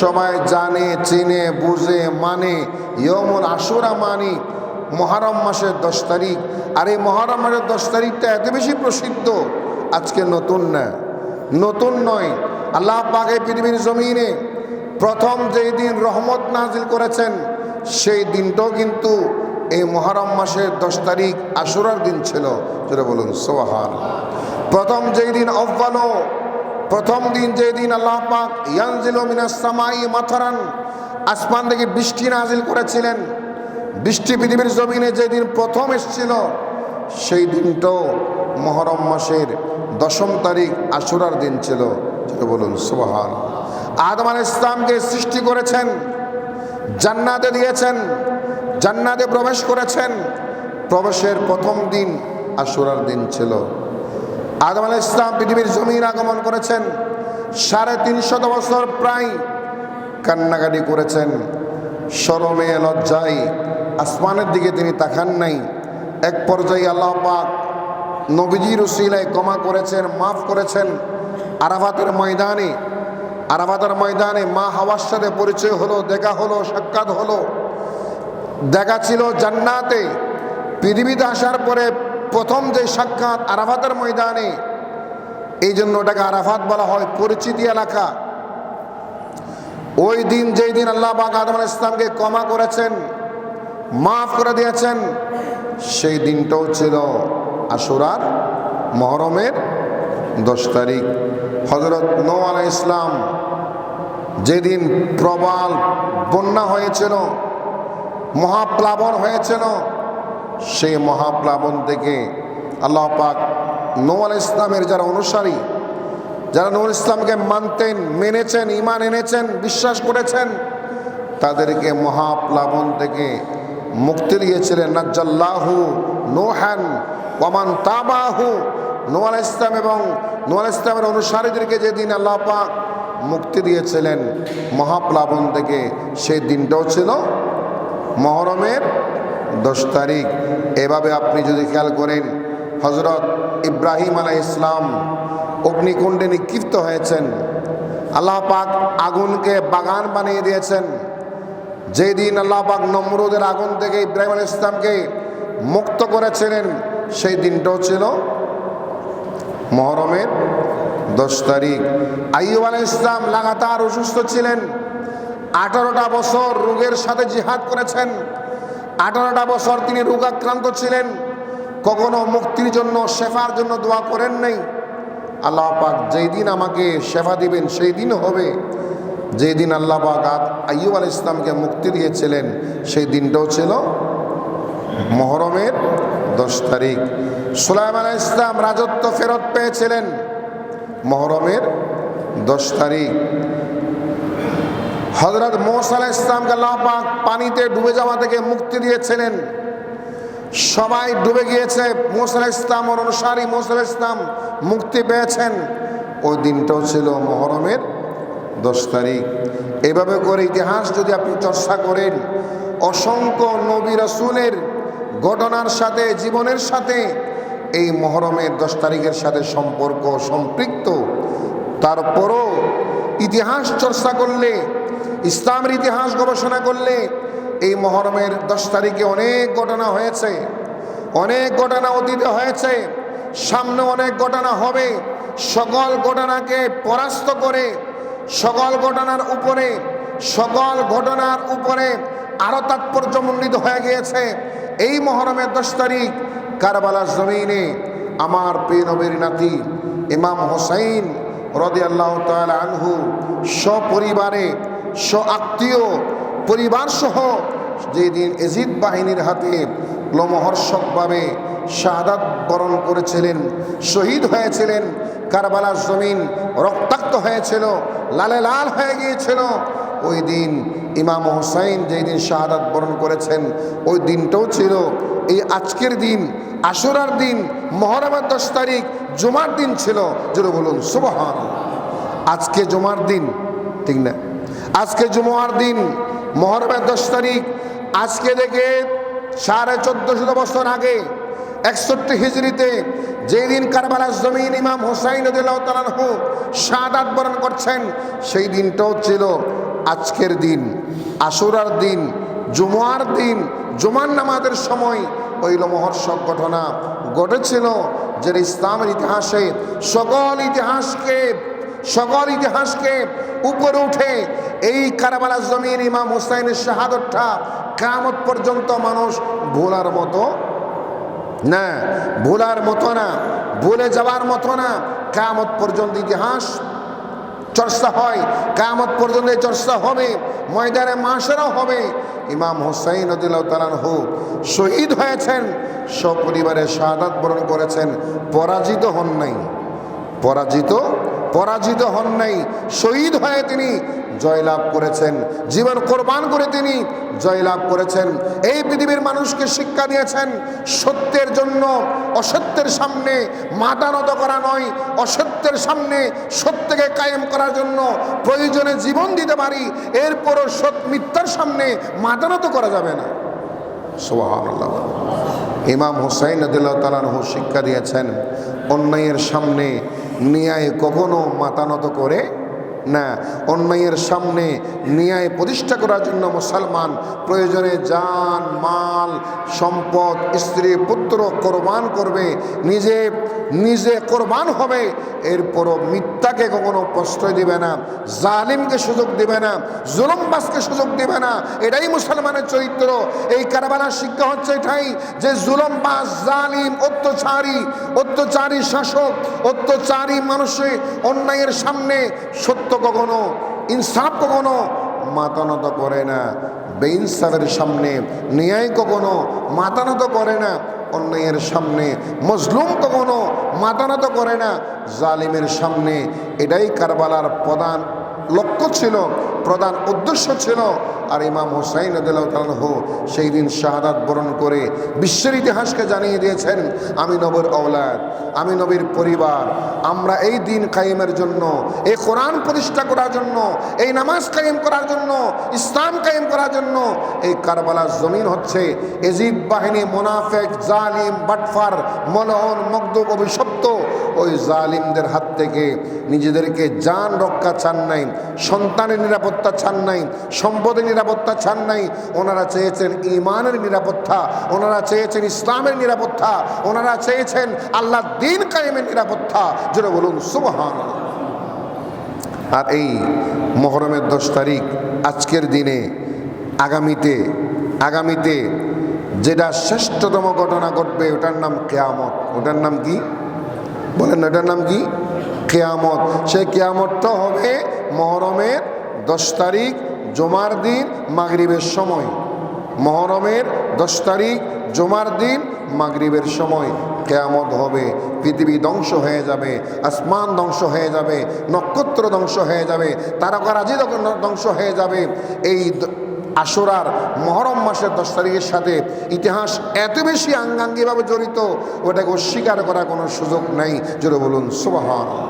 সবাই জানে, চিনে, বুঝে, মানে ইয়মুল আশুরা মানি মুহররম মাসের 10 তারিখ। আর এই মুহররম মাসের 10 তারিখটা এত বেশি প্রসিদ্ধ, আজকে নতুন না, নতুন নয়। আল্লাহ পাক এই পৃথিবীর জমিনে প্রথম যেই দিন রহমত নাজিল করেছেন সেই দিনটাও কিন্তু এই মুহররম মাসের 10 তারিখ আশুরার দিন ছিল। যেটা বলুন সুবহানাল্লাহ। প্রথম যেই দিন আউয়ালো, প্রথম দিন যেই দিন আল্লাহ পাক ইয়ানজিলু মিনাস সামাই মাতারান, আসমান থেকে বৃষ্টি নাজিল করেছিলেন, বৃষ্টি পৃথিবীর জমিনে যেদিন প্রথম এসেছিল সেই দিনটাও মুহররম মাসের 10ম তারিখ আশুরার দিন ছিল। যেটা বলুন সুবহানাল্লাহ। আদম আলাইহিস সালামকে সৃষ্টি করেছেন, জান্নাতে দিয়েছেন, জান্নাতে প্রবেশ করেছেন, প্রবেশের প্রথম দিন আশুরার দিন ছিল। আদম আলাইহিস সালাম পৃথিবীর জমিন আগমন করেছেন, 350 বছর প্রায় কান্নাকাটি করেছেন, শরমে লজ্জায় আসমানের দিকে তিনি তাকান নাই। এক পর্যায়ে আল্লাহ পাক নবীজির উসিলায় ক্ষমা করেছেন, মাফ করেছেন। আরাফাতের ময়দানে মা হাওয়ার সাথে পরিচয় হলো, দেখা হলো, সাক্ষাৎ হলো। দেখা ছিল জান্নাতে, পৃথিবীতে আসার পরে প্রথম যে সাক্ষাৎ আরাফাতের ময়দানে, এই জন্য ওটাকে আরাফাত বলা হয়, পরিচিতি এলাকা। ওই দিন যেই দিন আল্লাহ পাক আদম আলাইহিস সালামকে ক্ষমা করেছেন, মাফ করে দিয়েছেন, সেই দিনটাও ছিল আশুরার মুহররমের 10 তারিখ। হযরত নূহ আলাইহিস সালাম যেদিন প্রবল বন্যা হয়েছিল, মহাপ্লাবন হয়েছিল, সেই মহাপ্লাবন থেকে আল্লাহ পাক নূহ আলাইহিস সালামের যারা অনুসারী, যারা নূহ আলাইহিস সালামকে মানতেন, মেনেছেন, ঈমান এনেছেন, বিশ্বাস করেছেন, তাদেরকে মহাপ্লাবন থেকে মুক্তি দিয়েছিলেন। নাজ্জাল্লাহু নূহান ওয়া মান তাবাহু, নূহ আলাইহিস সালাম এবং নূহ আলাইহিস সালামের অনুসারীদেরকে যেদিন আল্লাহ পাক মুক্তি দিয়েছিলেন মহাপ্লাবন থেকে, সেই দিনটাও ছিল মুহররমের 10 তারিখ। এভাবে আপনি যদি খেয়াল করেন, হযরত ইব্রাহিম আলাইহিস সালাম অগ্নিকুণ্ডে নিক্ষিপ্ত হয়েছেন, আল্লাহ পাক আগুনকে বাগান বানিয়ে দিয়েছেন। যেই দিন আল্লাহ পাক নমরুদের আগুন থেকে ইব্রাহিম আলাইহিস সালামকে মুক্ত করেছিলেন, সেই দিনটাও ছিল মুহররমের 10 তারিখ। আইয়ুব আলাইহিস সালাম লাগাতার অসুস্থ ছিলেন, 18টা বছর রোগের সাথে জিহাদ করেছেন, 18টা বছর তিনি রোগাক্রান্ত ছিলেন, কখনো মুক্তির জন্য, শেফার জন্য দোয়া করেন নাই। আল্লাহ পাক যেই দিন আমাকে শেফা দিবেন সেই দিন হবে। যেই দিন আল্লাহ পাক আইয়ুব আলাইহিস সালামকে মুক্তি দিয়েছিলেন, সেই দিনটাও ছিল মুহররমের 10 তারিখ। সুলাইমান আলাইহিস সালাম রাজত্ব ফেরত পেয়েছিলেন মুহররমের 10 তারিখ। হযরত মূসা আলাইহিস সালামকে আল্লাহ পাক পানিতে ডুবে যাওয়া থেকে মুক্তি দিয়েছিলেন। সবাই ডুবে গিয়েছে, মূসা আলাইহিস সালামের অনুসারী মূসা আলাইহিস সালাম মুক্তি পেয়েছেন, ওই দিনটাও ছিল মুহররমের 10 তারিখ। এইভাবে করে ইতিহাস যদি আপনি চর্চা করেন, অসংখ্য নবী রাসূলের ঘটনার সাথে, জীবনের সাথে এই মুহররমের 10 তারিখের সাথে সম্পর্ক, সম্পৃক্ত। তারপরও ইতিহাস চর্চা করলে, ইসলামের ইতিহাস গবেষণা করলে এই মুহররমের 10 তারিখে অনেক ঘটনা হয়েছে, অনেক ঘটনা অতীতে হয়েছে, সামনে অনেক ঘটনা হবে। সকল ঘটনাকে পরাস্ত করে, সকল ঘটনার উপরে আরো তাৎপর্যমণ্ডিত হয়ে গিয়েছে এই মুহররমের 10 তারিখ। কারবালার জমিনে আমার প্রিয় নবীর নাতি ইমাম হুসাইন রাদিয়াল্লাহু তাআলা আনহু সপরিবারে, আত্মীয় পরিবার সহ যেদিন এজিদ বাহিনীর হাতে লোমহর্ষকভাবে শাহাদাত বরণ করেছিলেন, শহীদ হয়েছিলেন, কারবালার জমিন রক্তাক্ত হয়েছিল, লালে লাল হয়ে গিয়েছিল। ওই দিন ইমাম হুসাইন যেই দিন শাহাদাত বরণ করেছেন, ওই দিনটাও ছিল এই আজকের দিন, আশুরার দিন, মুহররমের 10 তারিখ, জুমার দিন ছিল। জোরে বলুন সুবহানাল্লাহ। আজকে জুমার দিন, ঠিক না? আজকে জুমার দিন, মুহররমের 10 তারিখ। আজকে থেকে 1450 বছর আগে 61 হিজরিতে যেই দিন কারবালার জমিন ইমাম হুসাইন রাদিয়াল্লাহু তাআলা আনহু শাহাদাত বরণ করছেন, সেই দিনটাও ছিল আজকের দিন, আশুরার দিন, জুমার দিন, জুমার নামাজের সময় ওই লোমহর্ষক ঘটনা ঘটেছিল, যে ইসলামের ইতিহাসে সকল ইতিহাসকে উপরে উঠে এই কারবালার জমিন ইমাম হুসাইনের শাহাদতটা কিয়ামত পর্যন্ত মানুষ ভোলার মতো না, ভুলে যাওয়ার মতো না। কিয়ামত পর্যন্ত ইতিহাস চর্চা হয়, কিয়ামত পর্যন্ত চর্চা হবে, ময়দানে মাশারও হবে। ইমাম হুসাইন রাদিয়াল্লাহু তাআলা আনহু শহীদ হয়েছেন, সপরিবারে শাহাদাত বরণ করেছেন, পরাজিত হন নাই, শহীদ হয়ে তিনি জয়লাভ করেছেন, জীবন কোরবান করে তিনি জয়লাভ করেছেন। এই পৃথিবীর মানুষকে শিক্ষা দিয়েছেন, সত্যের জন্য অসত্যের সামনে মাথা নত করা নয়, অসত্যের সামনে সত্যকে কায়েম করার জন্য প্রয়োজনে জীবন দিতে পারি, এরপরও মিথ্যার সামনে মাথা নত করা যাবে না। সুবহানাল্লাহ। ইমাম হুসাইন রাদিয়াল্লাহু তাআলা আনহু শিক্ষা দিয়েছেন, অন্যায়ের সামনে ন্যায় কখনো মাথা নত করে না। অন্যায়ের সামনে ন্যায় প্রতিষ্ঠা করার জন্য মুসলমান প্রয়োজনে জান, মাল, সম্পদ, স্ত্রী, পুত্র কোরবান করবে, নিজে কোরবান হবে। এরপরও মিথ্যাকে কখনো প্রশ্রয় দিবে না, জালিমকে সুযোগ দিবে না, জুলুমবাজকে সুযোগ দিবে না। এটাই মুসলমানের চরিত্র। এই কারবালার শিক্ষা হচ্ছে এটাই, যে জুলুমবাজ, জালিম, অত্যাচারী শাসক, অত্যাচারী মানুষের অন্যায়ের সামনে সত্য কখনো, ইনসাফ কখনো মাথা নত করে না, বেইনসাফের সামনে ন্যায় কখনো মাথা নত করে না, অন্যায়ের সামনে মজলুম কখনো মাথা নত করে না, জালিমের সামনে। এটাই কারবালার প্রধান লক্ষ্য ছিল, প্রধান উদ্দেশ্য ছিল। আর ইমাম হুসাইন রাদিয়াল্লাহু তাআলা আনহু সেই দিন শাহাদাত বরণ করে বিশ্বের ইতিহাসকে জানিয়ে দিয়েছেন, আমি নবীর ঔলাদ, আমি নবীর পরিবার, আমরা এই দিন কায়েমের জন্য, এই কোরআন প্রতিষ্ঠা করার জন্য, এই নামাজ কায়েম করার জন্য, ইসলাম কায়েম করার জন্য এই কারবালার জমিন হচ্ছে এজিদ বাহিনী, মুনাফিক, জালিম, বাটফার, মলউন, মকদুব, অভিশপ্ত ওই জালিমদের হাত থেকে নিজেদেরকে জান রক্ষা চান নাই, সন্তানের নিরাপত্তা চান নাই, সম্পদের নিরাপত্তা চান নাই। ওনারা চেয়েছেন ঈমানের নিরাপত্তা, ওনারা চেয়েছেন ইসলামের নিরাপত্তা, ওনারা চেয়েছেন আল্লাহর দ্বীন কায়েমের নিরাপত্তা। যেটা বলুন সুবহানাল্লাহ। আর এই মুহররমের 10 তারিখ আজকের দিনে আগামীতে যেটা শ্রেষ্ঠতম ঘটনা ঘটবে, ওটার নাম কিয়ামত। ওটার নাম কি বলেন? ওটার নাম কি? কিয়ামত। সেই কিয়ামতটা হবে মুহররমের 10 তারিখ জুমার দিন মাগরিবের সময়। মুহররমের 10 তারিখ জুমার দিন মাগরিবের সময় কিয়ামত হবে। পৃথিবী ধ্বংস হয়ে যাবে, আসমান ধ্বংস হয়ে যাবে, নক্ষত্র ধ্বংস হয়ে যাবে, তারকারাজি ধ্বংস হয়ে যাবে। এই আশুরার মুহররম মাসের 10 তারিখের সাথে ইতিহাস এত বেশি আঙ্গাঙ্গিভাবে জড়িত, ওটাকে অস্বীকার করার কোনো সুযোগ নাই। জোরে বলুন সুবহানাল্লাহ।